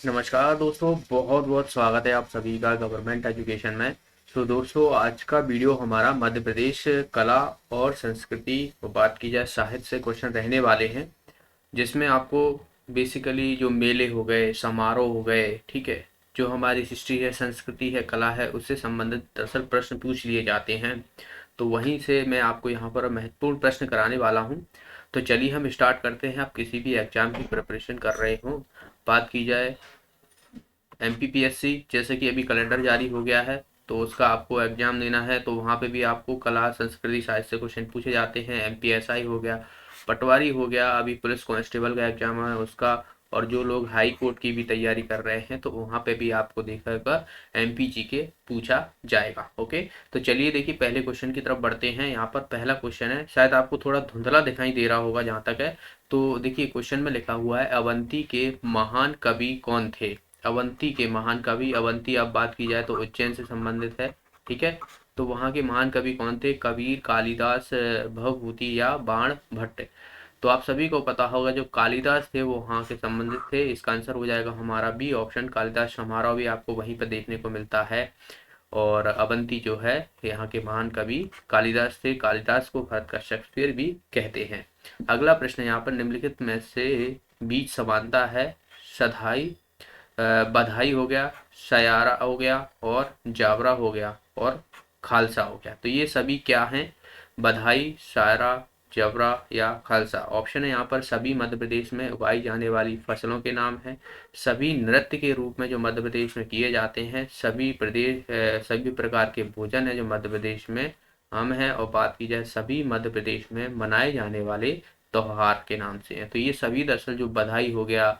नमस्कार दोस्तों, बहुत बहुत स्वागत है आप सभी का गवर्नमेंट एजुकेशन में। तो दोस्तों, आज का वीडियो हमारा मध्य प्रदेश कला और संस्कृति को बात की जाए साहित्य से क्वेश्चन रहने वाले हैं, जिसमें आपको बेसिकली जो मेले हो गए, समारोह हो गए, ठीक है, जो हमारी हिस्ट्री है, संस्कृति है, कला है, उससे संबंधित दरअसल प्रश्न पूछ लिए जाते हैं। तो वहीं से मैं आपको यहाँ पर महत्वपूर्ण प्रश्न कराने वाला हूँ। तो चलिए हम स्टार्ट करते हैं। आप किसी भी एग्जाम की प्रिपरेशन कर रहे हो, बात की जाए एमपीपीएससी, जैसे कि अभी कैलेंडर जारी हो गया है, तो उसका आपको एग्जाम देना है। तो वहाँ पे भी आपको कला संस्कृति साहित्य से क्वेश्चन पूछे जाते हैं। एमपीएसआई हो गया, पटवारी हो गया, अभी पुलिस कांस्टेबल का एग्जाम है उसका, और जो लोग हाई कोर्ट की भी तैयारी कर रहे हैं तो वहाँ पे भी आपको देखकर एमपीजी के पूछा जाएगा। ओके, तो चलिए देखिए पहले क्वेश्चन की तरफ बढ़ते हैं। यहाँ पर पहला क्वेश्चन है, शायद आपको थोड़ा धुंधला दिखाई दे रहा होगा जहाँ तक है। तो देखिए क्वेश्चन में लिखा हुआ है, अवंती के महान कवि कौन थे। अवंती के महान कवि, अवंती अब बात की जाए तो उज्जैन से संबंधित है, ठीक है। तो वहाँ के महान कवि कौन थे, कबीर, कालिदास, भवभूति या बाण भट्ट। तो आप सभी को पता होगा जो कालिदास थे वो वहाँ के संबंधित थे। इसका आंसर हो जाएगा हमारा बी ऑप्शन, कालिदास समारोह भी आपको वहीं पर देखने को मिलता है। और अवंती जो है यहाँ के महान कवि कालिदास थे। कालिदास को भारत का शेक्सपियर भी कहते हैं। अगला प्रश्न यहाँ पर, निम्नलिखित में से बीच समानता है। सधाई, बधाई हो गया, सयारा हो गया, और जावरा हो गया, और खालसा हो गया। तो ये सभी क्या हैं, बधाई, सायरा, जबरा या खालसा। ऑप्शन है यहाँ पर सभी मध्य प्रदेश में उगाई जाने वाली फसलों के नाम हैं। सभी नृत्य के रूप में जो मध्य प्रदेश में किए जाते हैं। सभी प्रकार के भोजन है जो मध्य प्रदेश में आम है। और बात की जाए सभी मध्य प्रदेश में मनाए जाने वाले त्योहार के नाम से हैं। तो ये सभी दरअसल जो बधाई हो गया,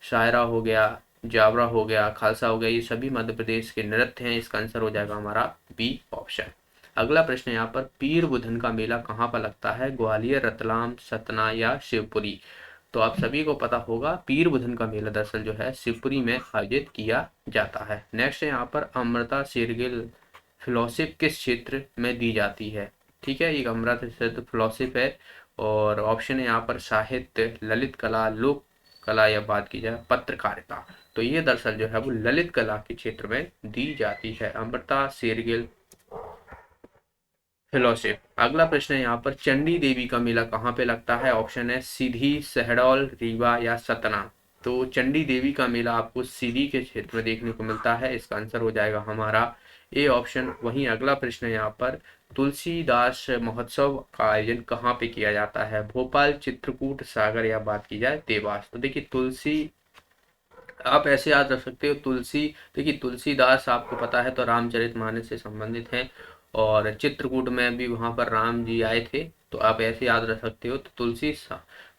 शायरा हो गया, जावरा हो गया, खालसा हो गया, ये सभी मध्य प्रदेश के नृत्य हैं। इसका आंसर हो जाएगा हमारा बी ऑप्शन। अगला प्रश्न यहाँ पर, पीर बुधन का मेला कहाँ पर लगता है, ग्वालियर, रतलाम, सतना या शिवपुरी। तो आप सभी को पता होगा पीर बुधन का मेला दरअसल जो है शिवपुरी में आयोजित किया जाता है। नेक्स्ट है यहाँ पर, अमृता शेरगिल फेलोशिप किस क्षेत्र में दी जाती है। ठीक है, एक अमृता फेलोशिप है। और ऑप्शन है यहाँ पर साहित्य, ललित कला, लोक कला या बात की जाए पत्रकारिता। तो ये दरअसल जो है वो ललित कला के क्षेत्र में दी जाती है, अमृता शेरगिल फेलोशिप। अगला प्रश्न है यहाँ पर, चंडी देवी का मेला कहाँ पे लगता है। ऑप्शन है सीधी, शहडोल, रीवा या सतना। तो चंडी देवी का मेला आपको सीधी के क्षेत्र में देखने को मिलता है। इसका आंसर हो जाएगा हमारा ए ऑप्शन। वहीं अगला प्रश्न है यहाँ पर, तुलसीदास महोत्सव का आयोजन कहाँ पे किया जाता है, भोपाल, चित्रकूट, सागर या बात की जाए देवास। तो देखिए तुलसी, आप ऐसे याद रख सकते हो तुलसी। देखिए तुलसीदास आपको पता है तो रामचरितमानस से संबंधित हैं, और चित्रकूट में भी वहां पर राम जी आए थे। तो आप ऐसे याद रख सकते हो। तो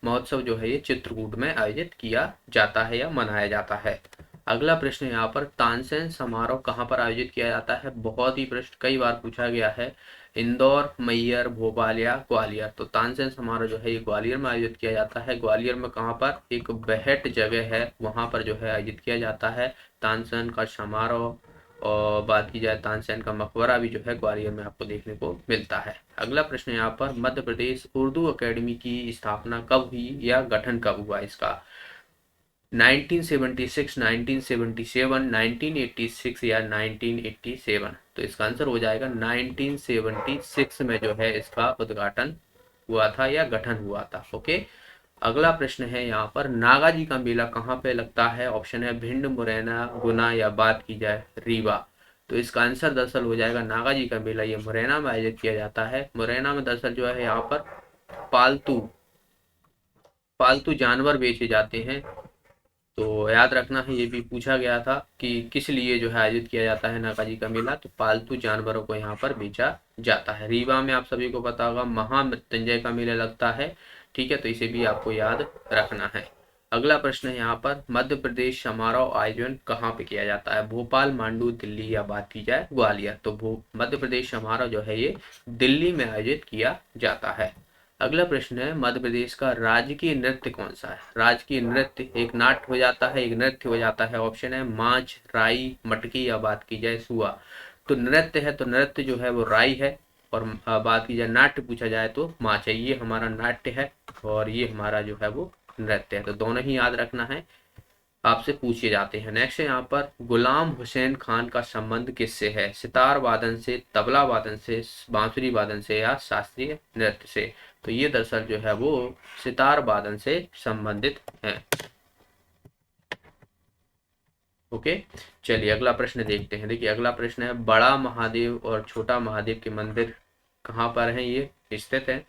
महोत्सव जो है ये चित्रकूट में आयोजित किया जाता है या मनाया जाता है। अगला प्रश्न यहाँ पर, तानसेन समारोह कहाँ पर आयोजित किया जाता है। बहुत ही प्रश्न कई बार पूछा गया है। इंदौर, मैहर, भोपाल या ग्वालियर। तो तानसेन समारोह जो है ये ग्वालियर में आयोजित किया जाता है। ग्वालियर में कहाँ पर, एक बेहट जगह है वहाँ पर जो है आयोजित किया जाता है तानसेन का समारोह। और बात की जाए तानसेन का मकबरा भी जो है ग्वालियर में आपको देखने को मिलता है। अगला प्रश्न यहाँ पर, मध्य प्रदेश उर्दू अकेडमी की स्थापना कब हुई या गठन कब हुआ इसका। 1976, 1977, 1986 या 1987। तो इसका आंसर हो जाएगा 1976 में जो है इसका उद्घाटन हुआ था या गठन हुआ था। ओके, अगला प्रश्न है यहाँ पर, नागा जी का मेला कहाँ पे लगता है। ऑप्शन है भिंड, मुरैना, गुना या बात की जाए रीवा। तो इसका आंसर दरअसल हो जाएगा नागा जी का मेला ये मुरैना में आयोजित किया जाता है। मुरैना में दरअसल जो है यहाँ पर पालतू पालतू जानवर बेचे जाते हैं। तो याद रखना है, ये भी पूछा गया था कि किस लिए जो है आयोजित किया जाता है नागा जी का मेला। तो पालतू जानवरों को यहाँ पर बेचा जाता है। रीवा में आप सभी को पता होगा महामृत्युंजय का मेला लगता है। ठीक है, तो इसे भी आपको याद रखना है। अगला प्रश्न है यहाँ पर, मध्य प्रदेश समारोह आयोजन कहाँ पे किया जाता है, भोपाल, मांडू, दिल्ली या बात की जाए ग्वालियर। तो मध्य प्रदेश समारोह जो है ये दिल्ली में आयोजित किया जाता है। अगला प्रश्न है, मध्य प्रदेश का राजकीय नृत्य कौन सा है। राजकीय नृत्य, एक नाट्य हो जाता है, एक नृत्य हो जाता है। ऑप्शन है मांझ, राई, मटकी या बात की जाए सुआ। तो नृत्य है तो नृत्य जो है वो राई है। और बात की जाए नाट्य पूछा जाए तो मांझ है। ये हमारा नाट्य है और ये हमारा जो है वो नृत्य है। तो दोनों ही याद रखना है। आपसे पूछे जाते हैं। नेक्स्ट है यहाँ पर गुलाम हुसैन खान का संबंध किससे है? सितार वादन से, तबला वादन से, बांसुरी वादन से या शास्त्रीय नृत्य से? तो ये दरअसल जो है वो सितार वादन से संबंधित है। ओके, चलिए अगला प्रश्न देखते हैं। देखिए अगला प्रश्न है बड़ा महादेव और छोटा महादेव के मंदिर कहाँ पर हैं? ये स्थित है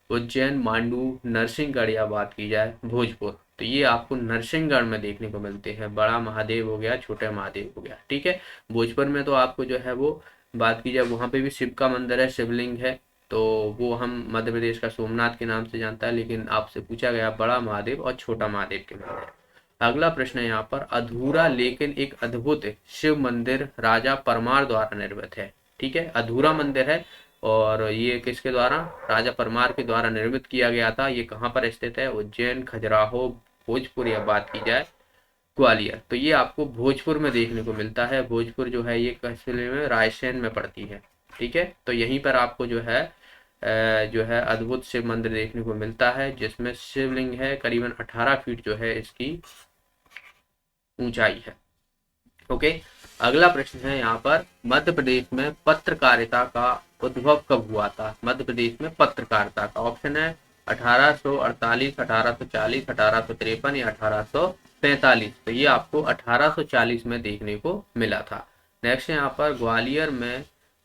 उज्जैन, मांडू, नरसिंहगढ़ या बात की जाए भोजपुर। तो ये आपको नरसिंहगढ़ में देखने को मिलते हैं। बड़ा महादेव हो गया, छोटा महादेव हो गया, ठीक है। भोजपुर में तो आपको जो है वो बात की जाए वहाँ पे भी शिव का मंदिर है, शिवलिंग है, तो वो हम मध्य प्रदेश का सोमनाथ के नाम से जानता है, लेकिन आपसे पूछा गया बड़ा महादेव और छोटा महादेव के मंदिर। अगला प्रश्न है यहाँ पर अधूरा लेकिन एक अद्भुत शिव मंदिर राजा परमार द्वारा निर्मित है। ठीक है, अधूरा मंदिर है और ये किसके द्वारा? राजा परमार के द्वारा निर्मित किया गया था। ये कहाँ पर स्थित है? उज्जैन, खजुराहो, भोजपुर या बात की जाए ग्वालियर। तो ये आपको भोजपुर में देखने को मिलता है। भोजपुर जो है ये किस जिले में? रायसेन में पड़ती है। ठीक है, तो यहीं पर आपको जो है अद्भुत शिव मंदिर देखने को मिलता है, जिसमें शिवलिंग है, करीबन 18 फीट जो है इसकी ऊंचाई है। ओके, अगला प्रश्न है यहाँ पर मध्य प्रदेश में पत्रकारिता का उद्भव कब हुआ था? मध्य प्रदेश में पत्रकारिता का ऑप्शन है 1848, 1840, 1853 या 1845। तो ये आपको 1840 में देखने को मिला था। नेक्स्ट है यहाँ पर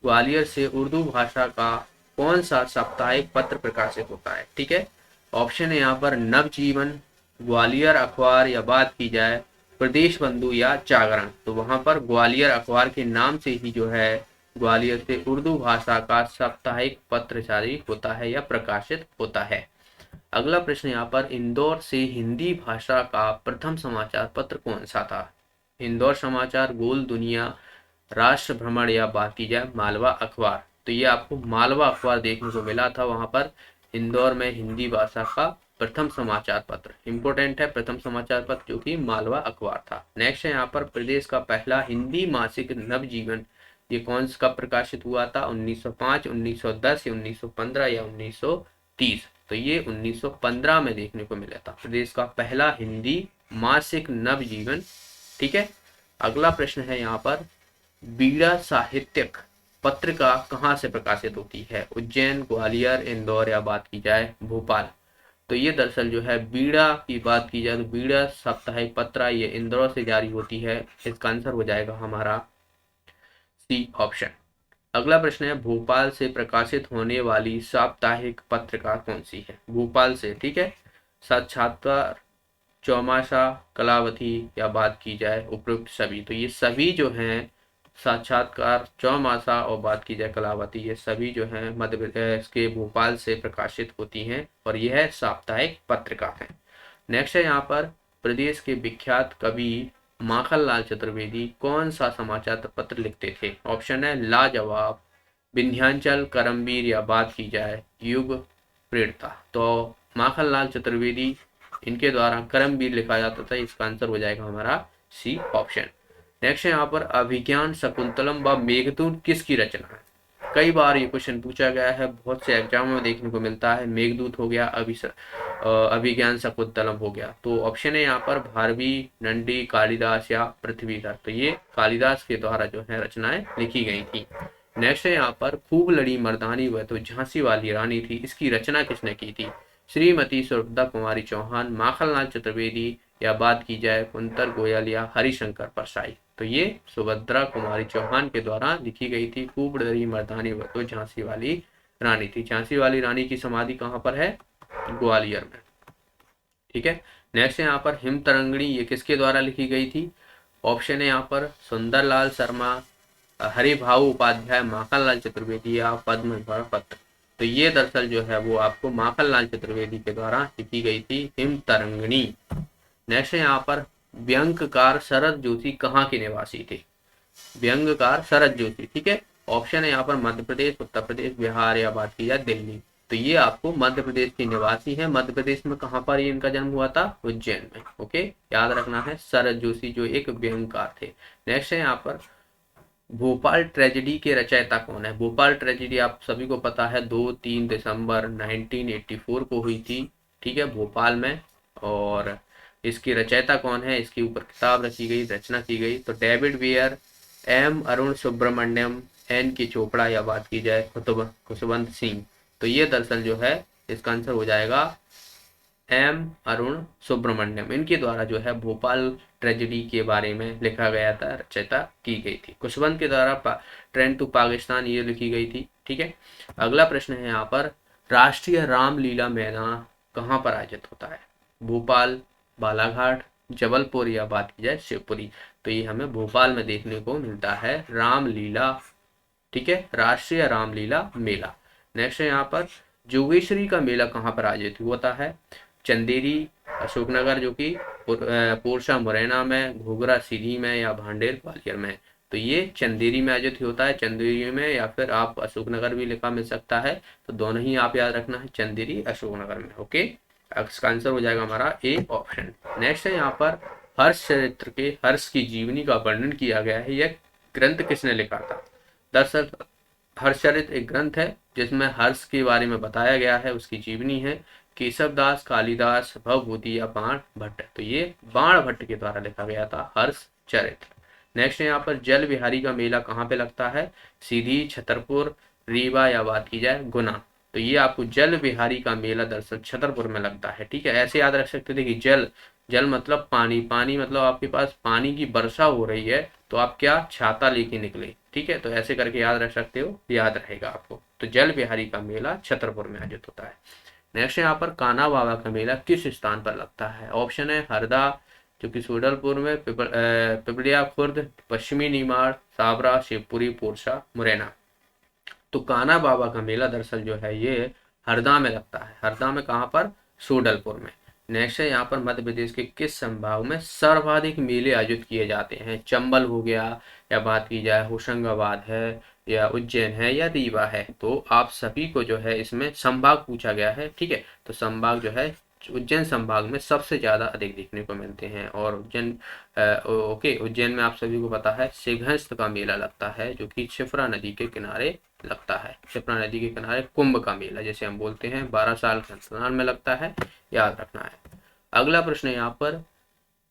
ग्वालियर से उर्दू भाषा का कौन सा साप्ताहिक पत्र प्रकाशित होता है? ठीक है, ऑप्शन है यहाँ पर नवजीवन, ग्वालियर अखबार या बात की जाए प्रदेश बंधु या जागरण। तो वहां पर ग्वालियर अखबार के नाम से ही जो है ग्वालियर से उर्दू भाषा का साप्ताहिक पत्र जारी होता है या प्रकाशित होता है। अगला प्रश्न यहाँ पर इंदौर से हिंदी भाषा का प्रथम समाचार पत्र कौन सा था? इंदौर समाचार, गोल दुनिया, राष्ट्र भ्रमण या बात की जाए मालवा अखबार। तो ये आपको मालवा अखबार देखने को मिला था वहां पर इंदौर में हिंदी भाषा का प्रथम समाचार पत्र। इंपोर्टेंट है प्रथम समाचार पत्र जो कि मालवा अखबार था। नेक्स्ट है यहाँ पर प्रदेश का पहला हिंदी मासिक नवजीवन, ये कौन सा प्रकाशित हुआ था? 1905, 1910 या 1915 या 1930। तो ये 1915 में देखने को मिला था प्रदेश का पहला हिंदी मासिक नवजीवन। ठीक है, अगला प्रश्न है यहाँ पर बीड़ा साहित्यिक पत्रिका कहाँ से प्रकाशित होती है? उज्जैन, ग्वालियर, इंदौर या बात की जाए भोपाल। तो ये दरअसल जो है बीड़ा की बात की जाए तो बीड़ा साप्ताहिक पत्र ये इंदौर से जारी होती है। इसका आंसर हो जाएगा हमारा सी ऑप्शन। अगला प्रश्न है भोपाल से प्रकाशित होने वाली साप्ताहिक पत्रिका कौन सी है? भोपाल से, ठीक है, साक्षात्कार, चौमासा, कलावती या बात की जाए उपयुक्त सभी। तो ये सभी जो हैं साक्षात्कार, चौमासा और बात की जाए कलावती, ये सभी जो हैं मध्य प्रदेश के भोपाल से प्रकाशित होती हैं और यह साप्ताहिक पत्रिका है। नेक्स्ट है यहाँ पर प्रदेश के विख्यात कवि माखनलाल चतुर्वेदी कौन सा समाचार पत्र लिखते थे? ऑप्शन है लाजवाब, विंध्याचल, करमवीर या बात की जाए युग प्रेरता। तो माखनलाल चतुर्वेदी इनके द्वारा करमवीर लिखा जाता था। इसका आंसर हो जाएगा हमारा सी ऑप्शन। नेक्स्ट है यहाँ पर अभिज्ञान शकुंतलम व मेघदूत किसकी रचना है? कई बार ये क्वेश्चन पूछा गया है, बहुत से एग्जामों में देखने को मिलता है। मेघदूत हो गया, अभिज्ञान शकुंतलम हो गया। तो ऑप्शन है यहाँ पर भारवी, नंदी, कालिदास या पृथ्वीधर। तो ये कालिदास के द्वारा जो है रचनाएं लिखी गई थी। नेक्स्ट है यहाँ पर खूब लड़ी मर्दानी वह तो झांसी वाली रानी थी, इसकी रचना किसने की थी? श्रीमती सुभद्रा कुमारी चौहान, माखनलाल चतुर्वेदी या बात की जाए कुंतर गोयल या हरिशंकर परसाई। तो ये सुभद्रा कुमारी चौहान के द्वारा लिखी गई थी खूब लड़ी मर्दानी वह तो झांसी वाली रानी थी। झांसी वाली रानी की समाधि कहाँ पर है? ग्वालियर में। ठीक है, नेक्स्ट है यहाँ पर हिम तरंगिणी, ये किसके द्वारा लिखी गई थी? ऑप्शन है यहाँ पर सुंदरलाल शर्मा, हरिभाऊ उपाध्याय, माखनलाल चतुर्वेदी या पद्म पत्र। तो ये दरअसल जो है वो आपको माखनलाल चतुर्वेदी के द्वारा लिखी गई थी हिम तरंगिणी। नेक्स्ट है यहाँ पर व्यंग्यकार शरद जोशी कहाँ के निवासी थे? व्यंग्यकार शरद जोशी, ठीक है, ऑप्शन है यहाँ पर मध्य प्रदेश, उत्तर प्रदेश, बिहार या बात की जाए दिल्ली। तो ये आपको मध्य प्रदेश के निवासी हैं। मध्य प्रदेश में कहाँ पर इनका जन्म हुआ था? उज्जैन में। ओके, याद रखना है शरद जोशी जो एक व्यंग्यकार थे। नेक्स्ट है यहाँ पर भोपाल ट्रेजेडी के रचयिता कौन है? भोपाल ट्रेजेडी आप सभी को पता है 2-3 दिसंबर 1984 को हुई थी, ठीक है, भोपाल में। और इसकी रचयिता कौन है, इसके ऊपर किताब रखी गई, रचना की गई। तो David Ware, M Arun Subramaniam, N K Chopra, या बात की जाए खुशवंत सिंह। तो ये दरअसल जो है इसका आंसर हो जाएगा एम अरुण सुब्रमण्यम। इनके द्वारा जो है भोपाल ट्रेजेडी के बारे में लिखा गया था, रचयिता की गई थी। खुशवंत के द्वारा ट्रेन टू पाकिस्तान ये लिखी गई थी। ठीक है, अगला प्रश्न है यहाँ पर, राष्ट्रीय रामलीला मैदान कहाँ पर आयोजित होता है? भोपाल, बालाघाट, जबलपुर, या बात की जाए शिवपुरी। तो ये हमें भोपाल में देखने को मिलता है रामलीला। ठीक है, राष्ट्रीय रामलीला मेला। नेक्स्ट है यहाँ पर, जोगेश्वरी का मेला कहाँ पर आयोजित होता है? चंदेरी, अशोकनगर जो कि पोरसा मुरैना में, घोघरा सीधी में, या भांडेर ग्वालियर में। तो ये चंदेरी में आयोजित होता है, चंदेरी में, या फिर आप अशोकनगर भी लिखा मिल सकता है। तो दोनों ही आप याद रखना है, चंदेरी अशोकनगर में। ओके, इसका आंसर हो जाएगा हमारा ए ऑप्शन। नेक्स्ट है यहाँ पर, हर्ष चरित्र के हर्ष की जीवनी का वर्णन किया गया है, यह ग्रंथ किसने लिखा था? दरअसल हर्षचरित एक ग्रंथ है जिसमें हर्ष के बारे में बताया गया है, उसकी जीवनी है। केशवदास, कालिदास, भवभूति, या बाण भट्ट। तो ये बाण भट्ट के द्वारा लिखा गया था हर्षचरित। नेक्स्ट है यहाँ पर, जल विहारी का मेला कहाँ पे लगता है? सीधी, छतरपुर, रीवा, या बात की जाए गुना। तो ये आपको जल विहारी का मेला दरअसल छतरपुर में लगता है। ठीक है, ऐसे याद रख सकते थे कि जल, जल मतलब पानी, पानी मतलब आपके पास पानी की वर्षा हो रही है, तो आप क्या छाता लेके निकले। ठीक है, तो ऐसे करके याद रख सकते हो, याद रहेगा आपको। तो जल विहारी का मेला छतरपुर में आयोजित होता है। नेक्स्ट यहाँ पर, कान्हा बाबा का मेला किस स्थान पर लगता है? ऑप्शन है हरदा जो कि सूडलपुर में, पिपलिया खुर्द, पश्चिमी निमाड़, साबरा, शिवपुरी, पोरसा, मुरैना। तो कान्हा बाबा का मेला दरअसल जो है ये हरदा में लगता है। हरदा में कहाँ पर? सूडलपुर में। नेक्स्ट है यहाँ पर, मध्य प्रदेश के किस संभाग में सर्वाधिक मेले आयोजित किए जाते हैं? चंबल हो गया, या बात की जाए होशंगाबाद है, या उज्जैन है, या रीवा है। तो आप सभी को जो है इसमें संभाग पूछा गया है। ठीक है, तो संभाग जो है उज्जैन संभाग में सबसे ज्यादा अधिक देखने को मिलते हैं। और उज्जैन ओके, उज्जैन में आप सभी को पता है सिंहस्थ का मेला लगता है जो कि क्षिप्रा नदी के किनारे लगता है। क्षिप्रा नदी के किनारे कुंभ का मेला जैसे हम बोलते हैं 12 साल के अंतराल में लगता है, याद रखना है। अगला प्रश्न है यहाँ पर,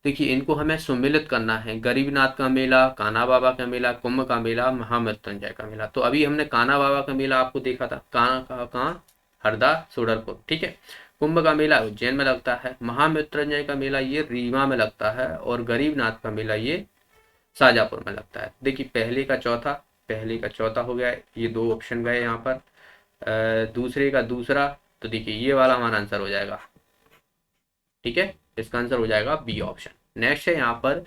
देखिए इनको हमें सम्मिलित करना है। गरीबनाथ का मेला, कान्हा बाबा का मेला, कुंभ का मेला, महामृत्युंजय का मेला। तो अभी हमने कान्हा बाबा का मेला आपको देखा था, कहाँ? हरदा, सूरजपुर। ठीक है, कुंभ का मेला उज्जैन में लगता है, महामृत्युंजय का मेला ये रीवा में लगता है, और गरीबनाथ का मेला ये शाजापुर में लगता है। देखिए पहले का चौथा हो गया, ये दो ऑप्शन गए यहाँ पर। दूसरे का दूसरा, तो देखिए ये वाला हमारा आंसर हो जाएगा। ठीक है, इसका आंसर हो जाएगा बी ऑप्शन। नेक्स्ट है यहाँ पर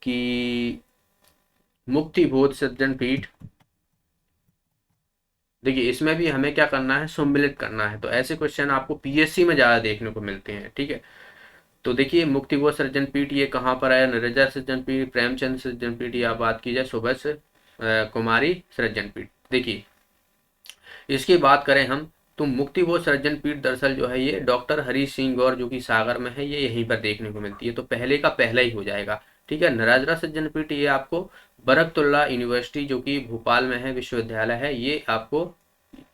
कि मुक्ति बोध सज्जन पीठ, देखिए इसमें भी हमें क्या करना है, सम्मिलित करना है। तो ऐसे क्वेश्चन आपको पीएससी में ज्यादा देखने को मिलते हैं। ठीक है, तो देखिए मुक्ति बोध सृजन पीठ ये कहाँ पर है? नरेजा सृजन पीठ, प्रेमचंद सृजन पीठ, या बात की जाए सुभाष कुमारी सृजन पीठ। देखिए इसकी बात करें हम, तो मुक्ति बोध सृजन पीठ दरअसल जो है ये डॉक्टर हरी सिंह गौर जो कि सागर में है, ये यहीं पर देखने को मिलती है। तो पहले का पहला ही हो जाएगा। ठीक है, नराजरा सज्जन पीठ ये आपको बरकतुल्ला यूनिवर्सिटी जो कि भोपाल में है, विश्वविद्यालय है, ये आपको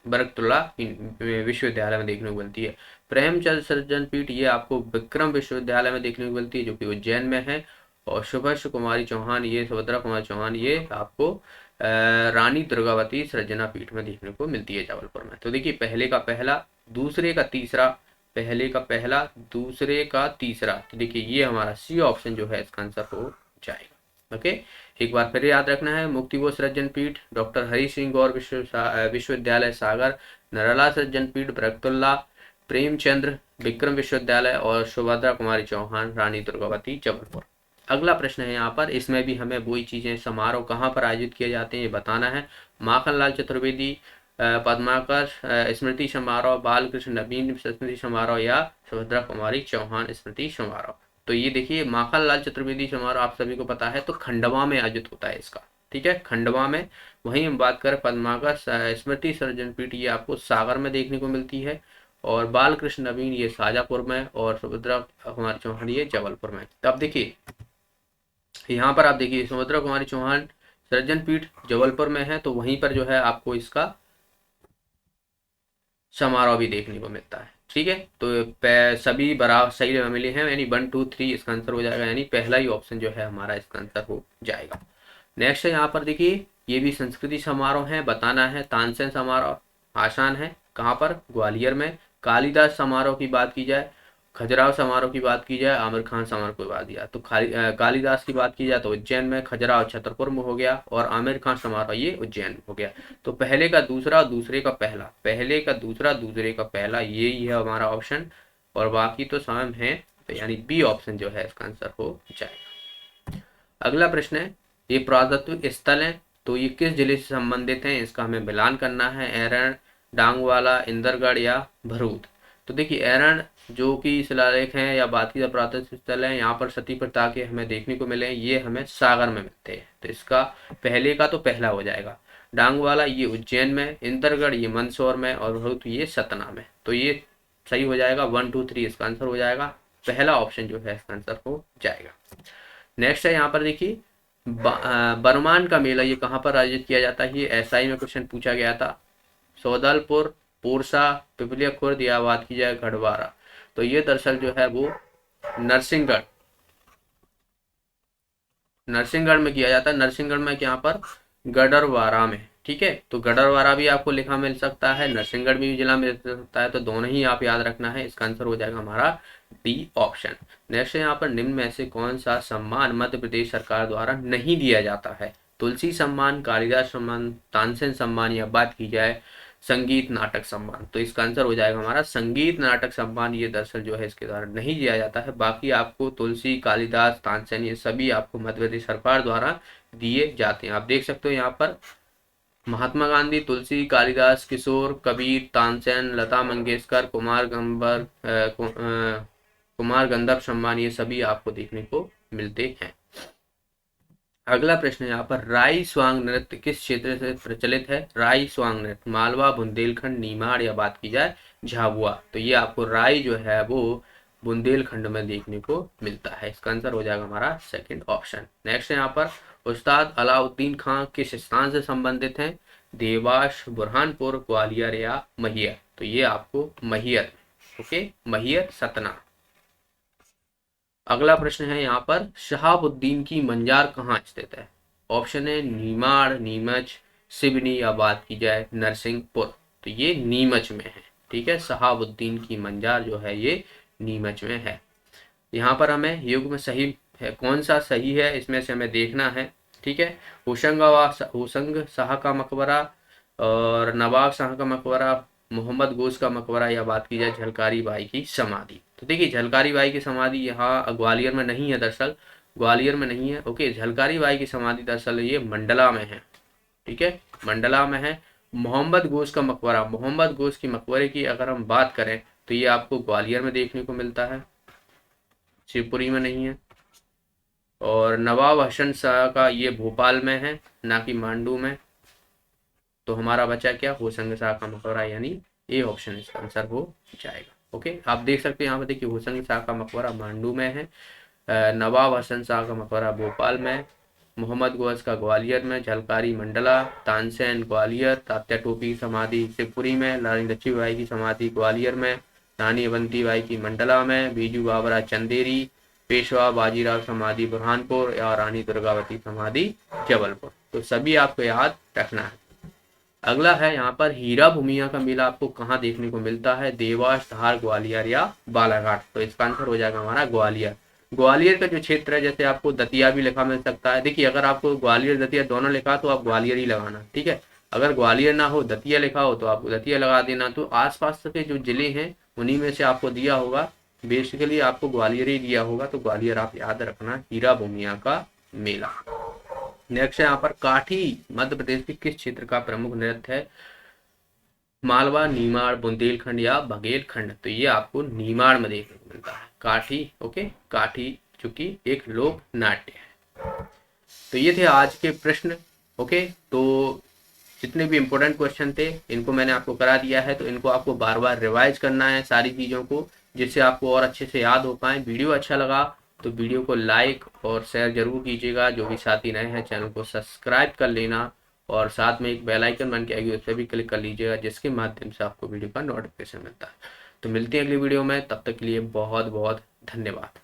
बरकतुल्ला विश्वविद्यालय में देखने को मिलती है। प्रेमचंद सज्जन पीठ ये आपको विक्रम विश्वविद्यालय में देखने को मिलती है जो कि उज्जैन में है। और सुभाष कुमारी चौहान, ये सुभद्रा कुमारी चौहान, ये आपको रानी दुर्गावती सृजना पीठ में देखने को मिलती है जबलपुर में। तो देखिए पहले का पहला, दूसरे का तीसरा, पहले का पहला, दूसरे का तीसरा। तो देखिए ये हमारा सी ऑप्शन जो है इसका आंसर हो जाएगा। ओके, एक बार फिर याद रखना है, मुक्ति बोध सृजन पीठ डॉक्टर हरि सिंह गौर विश्वविद्यालय सागर, नरला सृजन पीठ बरकतुल्ला, प्रेमचंद्र विक्रम विश्वविद्यालय, और सुभद्रा कुमारी चौहान रानी दुर्गावती जबलपुर। अगला प्रश्न है यहाँ पर, इसमें भी हमें वही चीजें, समारोह कहाँ पर आयोजित किए जाते हैं ये बताना है। माखनलाल चतुर्वेदी पद्माकर स्मृति समारोह, बालकृष्ण नवीन स्मृति समारोह, या सुभद्रा कुमारी चौहान स्मृति समारोह। तो ये देखिए माखनलाल चतुर्वेदी समारोह आप सभी को पता है, तो खंडवा में आयोजित होता है इसका। ठीक है, खंडवा में। वहीं हम बात करें पद्माकर स्मृति सृजन पीठ ये आपको सागर में देखने को मिलती है, और बालकृष्ण नवीन ये शाजापुर में, और सुभद्रा कुमारी चौहान ये जबलपुर में। तो अब देखिए यहाँ पर आप देखिए सुभद्रा कुमारी चौहान सृजन पीठ जबलपुर में है, तो वहीं पर जो है आपको इसका समारोह भी देखने को मिलता है। ठीक है, तो सभी बराबर सही मिले हैं, यानी 1 2 3 इसका आंसर हो जाएगा, यानी पहला ही ऑप्शन जो है हमारा इसका आंसर हो जाएगा। नेक्स्ट है यहाँ पर देखिए, ये भी संस्कृति समारोह है, बताना है तानसेन समारोह आसान है, कहाँ पर, ग्वालियर में। कालिदास समारोह की बात की जाए, खजुराहो समारोह की बात की जाए, आमिर खान समारोह की बात की जाए तो कालिदास की बात की जाए तो उज्जैन में, खजुराहो छतरपुर में हो गया, और आमिर खान समारोह ये उज्जैन में हो गया। तो पहले का दूसरा, दूसरे का पहला, पहले का दूसरा, दूसरे का पहला, ये ही है हमारा ऑप्शन, और बाकी तो सेम है, तो यानी बी ऑप्शन जो है इसका आंसर हो जाएगा। अगला प्रश्न है, ये पुरातत्व स्थल है तो ये किस जिले से संबंधित हैं, इसका हमें मिलान करना है, एरन, डांगवाला, इंदरगढ़ या भरूच। तो देखिए एरन जो कि शिलालेख हैं या बात की पुरातत्व स्थल है, यहाँ पर सती प्रथा के हमें देखने को मिले, ये हमें सागर में मिलते हैं, तो इसका पहले का तो पहला हो जाएगा। डांगवाला ये उज्जैन में, इंदरगढ़ ये मंदसौर में, और भरूच ये सतना में, तो ये सही हो जाएगा, 1 2 3 इसका आंसर हो जाएगा, पहला ऑप्शन जो है इसका आंसर हो जाएगा। नेक्स्ट है यहाँ पर देखिए, बरमान का मेला ये कहाँ पर आयोजित किया जाता है, ये एसआई में क्वेश्चन पूछा गया था। सौदलपुर, पूरसा, पिपलिया खुर्द या बात की जाए गढ़वारा, तो ये दरअसल जो है वो नरसिंहगढ़, नरसिंहगढ़ में किया जाता है। नरसिंहगढ़ में यहाँ पर गढ़वारा में, ठीक है, तो गढ़वारा भी आपको लिखा मिल सकता है, नरसिंहगढ़ भी जिला मिल सकता है, तो दोनों ही आप याद रखना है, इसका आंसर हो जाएगा हमारा डी ऑप्शन। नेक्स्ट है यहाँ पर, निम्न में से कौन सा सम्मान मध्य प्रदेश सरकार द्वारा नहीं दिया जाता है, तुलसी सम्मान, कालिदास सम्मान, तानसेन सम्मान, या बात की जाए संगीत नाटक सम्मान, तो इसका आंसर हो जाएगा हमारा संगीत नाटक सम्मान, ये दरअसल जो है इसके द्वारा नहीं दिया जाता है। बाकी आपको तुलसी, कालिदास, तानसेन ये सभी आपको मध्य प्रदेश सरकार द्वारा दिए जाते हैं। आप देख सकते हो यहाँ पर महात्मा गांधी, तुलसी, कालिदास, किशोर, कबीर, तानसेन, लता मंगेशकर, कुमार गंधर्व सम्मान, ये सभी आपको देखने को मिलते हैं। अगला प्रश्न है यहाँ पर, राई स्वांग नृत्य किस क्षेत्र से प्रचलित है, राई स्वांग नृत्य मालवा, बुंदेलखंड, नीमाड़, या बात की जाए झाबुआ, तो ये आपको राई जो है वो बुंदेलखंड में देखने को मिलता है, इसका आंसर हो जाएगा हमारा सेकंड ऑप्शन। नेक्स्ट है यहाँ पर, उस्ताद अलाउद्दीन खां किस स्थान से संबंधित हैं, देवास, बुरहानपुर, ग्वालियर या मैहर, तो ये आपको मैहर, ओके, मैहर सतना। अगला प्रश्न है यहाँ पर, शहाबुद्दीन की मंजार कहाँ स्थित है, ऑप्शन है नीमाड़, नीमच, सिवनी, या बात की जाए नरसिंहपुर, तो ये नीमच में है, ठीक है, शहाबुद्दीन की मंजार जो है ये नीमच में है। यहाँ पर हमें युग में सही है, कौन सा सही है इसमें से हमें देखना है, ठीक है, होशंग शाह का मकबरा, और नवाब शाह का मकबरा, मोहम्मद गोश का मकबरा, या बात की जाए झलकारी बाई की समाधि। तो देखिए झलकारी बाई की समाधि यहाँ ग्वालियर में नहीं है, दरअसल ग्वालियर में नहीं है, ओके, झलकारी बाई की समाधि दरअसल ये मंडला में है, ठीक है, मंडला में है। मोहम्मद गोश का मकबरा, मोहम्मद गोश की मकबरे की अगर हम बात करें तो ये आपको ग्वालियर में देखने को मिलता है, शिवपुरी में नहीं है। और नवाब हसन शाह का ये भोपाल में है, ना कि मांडू में, तो हमारा बचा क्या, होशंग शाह का मकबरा, यानी ए ऑप्शन इसका आंसर हो जाएगा। ओके, आप देख सकते हैं यहाँ पे देखिए होशंग शाह का मकबरा मांडू में है, नवाब हसन शाह का मकबरा भोपाल में, मोहम्मद गौस का ग्वालियर में, झलकारी मंडला, तानसेन ग्वालियर, तात्या टोपी की समाधि शिवपुरी में, रानी लक्ष्मीबाई की समाधि ग्वालियर में, रानी अवंतीबाई की मंडला में, बीजू बाबरा चंदेरी, पेशवा बाजीराव समाधि बुरहानपुर, या रानी दुर्गावती समाधि जबलपुर, तो सभी आपको याद रखना है। अगला है यहाँ पर, हीरा भूमिया का मेला आपको कहाँ देखने को मिलता है, देवास, धार, ग्वालियर या बालाघाट, तो इसका आंसर हो जाएगा हमारा ग्वालियर। ग्वालियर का जो क्षेत्र है, जैसे आपको दतिया भी लिखा मिल सकता है, देखिए अगर आपको ग्वालियर दतिया दोनों लिखा तो आप ग्वालियर ही लगाना, ठीक है, अगर ग्वालियर ना हो दतिया लिखा हो तो आप दतिया लगा देना। तो आसपास के जो जिले हैं उन्हीं में से आपको दिया होगा, बेसिकली आपको ग्वालियर ही दिया होगा, तो ग्वालियर आप याद रखना, हीरा भूमिया का मेला। नेक्स्ट है यहाँ पर, काठी मध्य प्रदेश के किस क्षेत्र का प्रमुख नृत्य है, मालवा, नीमाड़, बुंदेलखंड या बघेलखंड, तो ये आपको नीमाड़ में देखने को मिलता है काठी, ओके, काठी चूंकि एक लोक नाट्य है। तो ये थे आज के प्रश्न, ओके, तो जितने भी इंपॉर्टेंट क्वेश्चन थे इनको मैंने आपको करा दिया है, तो इनको आपको बार बार रिवाइज करना है सारी चीज़ों को, जिससे आपको और अच्छे से याद हो पाए। वीडियो अच्छा लगा तो वीडियो को लाइक और शेयर जरूर कीजिएगा, जो भी साथी नए हैं चैनल को सब्सक्राइब कर लेना, और साथ में एक बेल आइकन बन के आएगी उस पर भी क्लिक कर लीजिएगा, जिसके माध्यम से आपको वीडियो का नोटिफिकेशन मिलता है। तो मिलते हैं अगली वीडियो में, तब तक के लिए बहुत बहुत धन्यवाद।